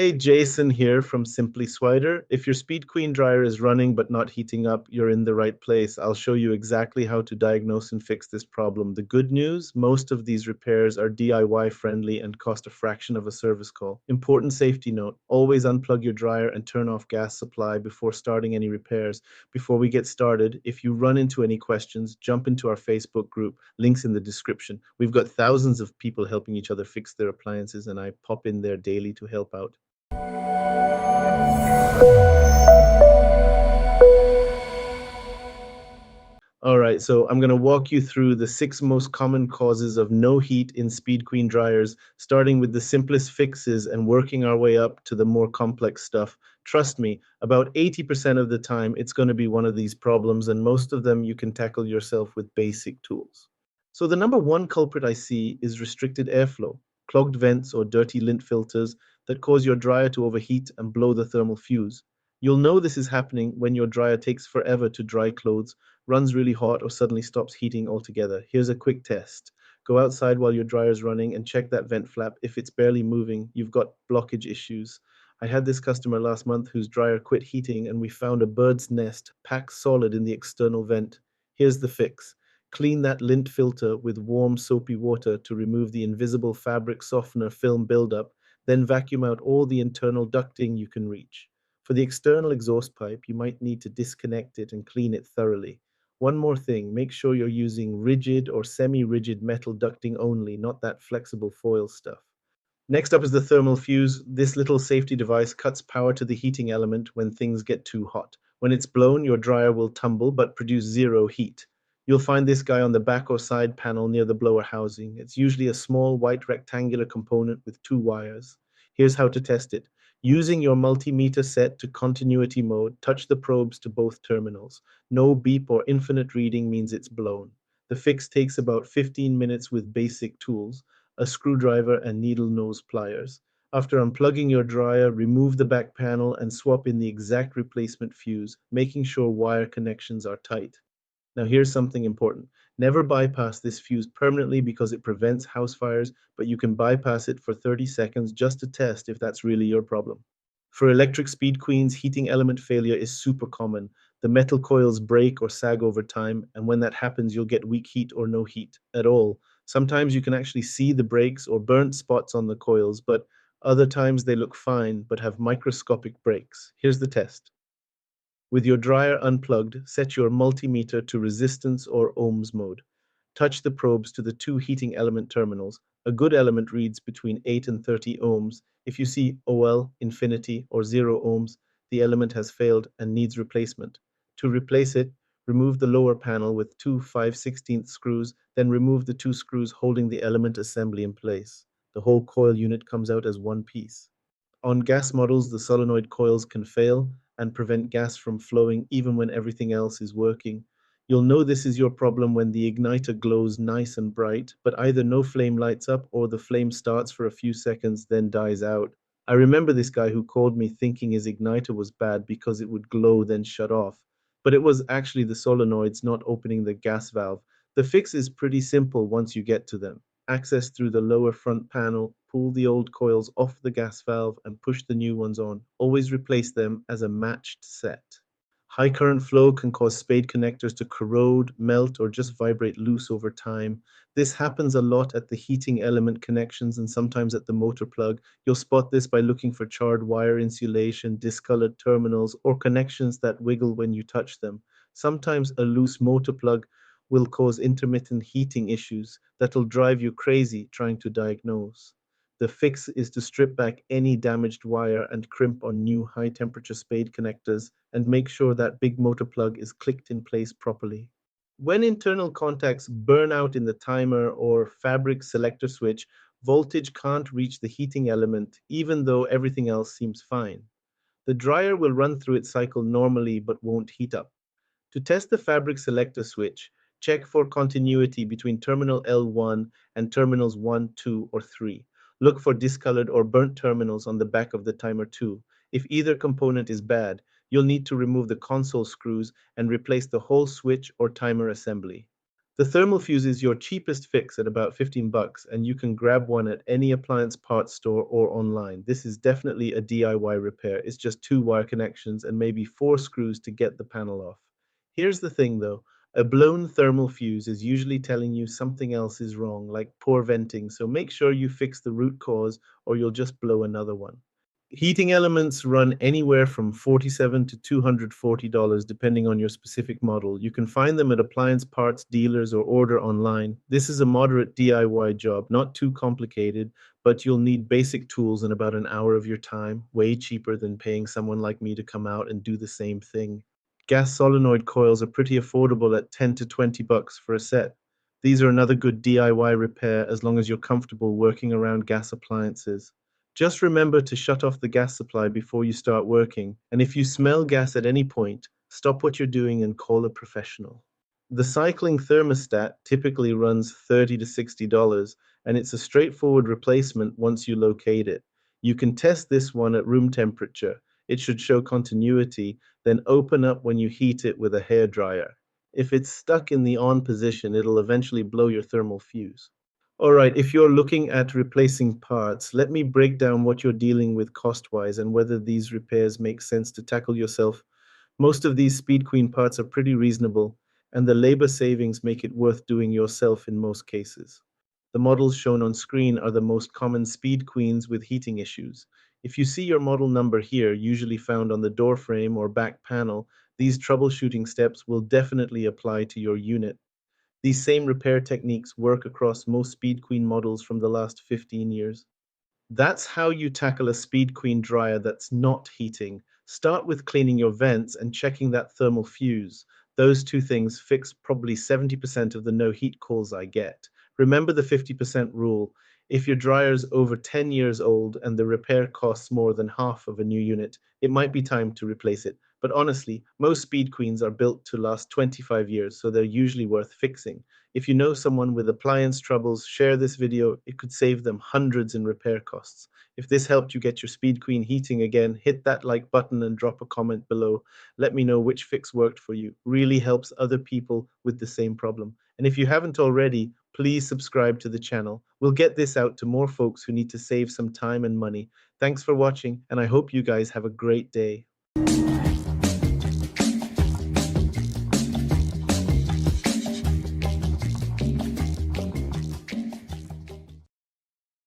Hey, Jason here from Simply Swider. If your Speed Queen dryer is running but not heating up, you're in the right place. I'll show you exactly how to diagnose and fix this problem. The good news, most of these repairs are DIY friendly and cost a fraction of a service call. Important safety note, always unplug your dryer and turn off gas supply before starting any repairs. Before we get started, if you run into any questions, jump into our Facebook group, links in the description. We've got thousands of people helping each other fix their appliances, and I pop in there daily to help out. All right, so I'm going to walk you through the six most common causes of no heat in Speed Queen dryers, starting with the simplest fixes and working our way up to the more complex stuff. Trust me, about 80% of the time, it's going to be one of these problems, and most of them you can tackle yourself with basic tools. So, the number one culprit I see is restricted airflow, clogged vents, or dirty lint filters that cause your dryer to overheat and blow the thermal fuse. You'll know this is happening when your dryer takes forever to dry clothes, runs really hot, or suddenly stops heating altogether. Here's a quick test. Go outside while your dryer's running and check that vent flap. If it's barely moving, you've got blockage issues. I had this customer last month whose dryer quit heating and we found a bird's nest packed solid in the external vent. Here's the fix. Clean that lint filter with warm soapy water to remove the invisible fabric softener film buildup, then vacuum out all the internal ducting you can reach. For the external exhaust pipe, you might need to disconnect it and clean it thoroughly. One more thing, make sure you're using rigid or semi-rigid metal ducting only, not that flexible foil stuff. Next up is the thermal fuse. This little safety device cuts power to the heating element when things get too hot. When it's blown, your dryer will tumble but produce zero heat. You'll find this guy on the back or side panel near the blower housing. It's usually a small white rectangular component with two wires. Here's how to test it. Using your multimeter set to continuity mode, touch the probes to both terminals. No beep or infinite reading means it's blown. The fix takes about 15 minutes with basic tools, a screwdriver, and needle nose pliers. After unplugging your dryer, remove the back panel and swap in the exact replacement fuse, making sure wire connections are tight. Now, here's something important. Never bypass this fuse permanently because it prevents house fires, but you can bypass it for 30 seconds just to test if that's really your problem. For electric speed queens, heating element failure is super common. The metal coils break or sag over time, and when that happens, you'll get weak heat or no heat at all. Sometimes you can actually see the breaks or burnt spots on the coils, but other times they look fine but have microscopic breaks. Here's the test. With your dryer unplugged, set your multimeter to resistance or ohms mode. Touch the probes to the two heating element terminals. A good element reads between 8 and 30 ohms. If you see OL, infinity, or 0 ohms, the element has failed and needs replacement. To replace it, remove the lower panel with two 5/16 screws, then remove the two screws holding the element assembly in place. The whole coil unit comes out as one piece. On gas models, the solenoid coils can fail and prevent gas from flowing even when everything else is working. You'll know this is your problem when the igniter glows nice and bright, but either no flame lights up or the flame starts for a few seconds then dies out. I remember this guy who called me thinking his igniter was bad because it would glow then shut off, but it was actually the solenoids not opening the gas valve. The fix is pretty simple once you get to them. Access through the lower front panel, pull the old coils off the gas valve and push the new ones on. Always replace them as a matched set. High current flow can cause spade connectors to corrode, melt, or just vibrate loose over time. This happens a lot at the heating element connections and sometimes at the motor plug. You'll spot this by looking for charred wire insulation, discolored terminals, or connections that wiggle when you touch them. Sometimes a loose motor plug will cause intermittent heating issues that'll drive you crazy trying to diagnose. The fix is to strip back any damaged wire and crimp on new high temperature spade connectors and make sure that big motor plug is clicked in place properly. When internal contacts burn out in the timer or fabric selector switch, voltage can't reach the heating element even though everything else seems fine. The dryer will run through its cycle normally but won't heat up. To test the fabric selector switch, check for continuity between terminal L1 and terminals 1, 2, or 3. Look for discolored or burnt terminals on the back of the timer too. If either component is bad, you'll need to remove the console screws and replace the whole switch or timer assembly. The thermal fuse is your cheapest fix at about 15 bucks, and you can grab one at any appliance parts store or online. This is definitely a DIY repair. It's just two wire connections and maybe four screws to get the panel off. Here's the thing though, a blown thermal fuse is usually telling you something else is wrong, like poor venting, so make sure you fix the root cause or you'll just blow another one. Heating elements run anywhere from $47 to $240 depending on your specific model. You can find them at appliance parts dealers or order online. This is a moderate DIY job, not too complicated, but you'll need basic tools and about an hour of your time, way cheaper than paying someone like me to come out and do the same thing. Gas solenoid coils are pretty affordable at 10 to 20 bucks for a set. These are another good DIY repair as long as you're comfortable working around gas appliances. Just remember to shut off the gas supply before you start working, and if you smell gas at any point, stop what you're doing and call a professional. The cycling thermostat typically runs $30 to $60, and it's a straightforward replacement once you locate it. You can test this one at room temperature. It should show continuity, then open up when you heat it with a hair dryer. If it's stuck in the on position, it'll eventually blow your thermal fuse. All right, if you're looking at replacing parts, let me break down what you're dealing with cost-wise and whether these repairs make sense to tackle yourself. Most of these Speed Queen parts are pretty reasonable, and the labor savings make it worth doing yourself in most cases. The models shown on screen are the most common Speed Queens with heating issues. If you see your model number here, usually found on the door frame or back panel, these troubleshooting steps will definitely apply to your unit. These same repair techniques work across most Speed Queen models from the last 15 years. That's how you tackle a Speed Queen dryer that's not heating. Start with cleaning your vents and checking that thermal fuse. Those two things fix probably 70% of the no heat calls I get. Remember the 50% rule. If your dryer's over 10 years old and the repair costs more than half of a new unit, it might be time to replace it. But honestly, most Speed Queens are built to last 25 years, so they're usually worth fixing. If you know someone with appliance troubles, share this video. It could save them hundreds in repair costs. If this helped you get your Speed Queen heating again, hit that like button and drop a comment below. Let me know which fix worked for you. Really helps other people with the same problem. And if you haven't already, please subscribe to the channel. We'll get this out to more folks who need to save some time and money. Thanks for watching, and I hope you guys have a great day.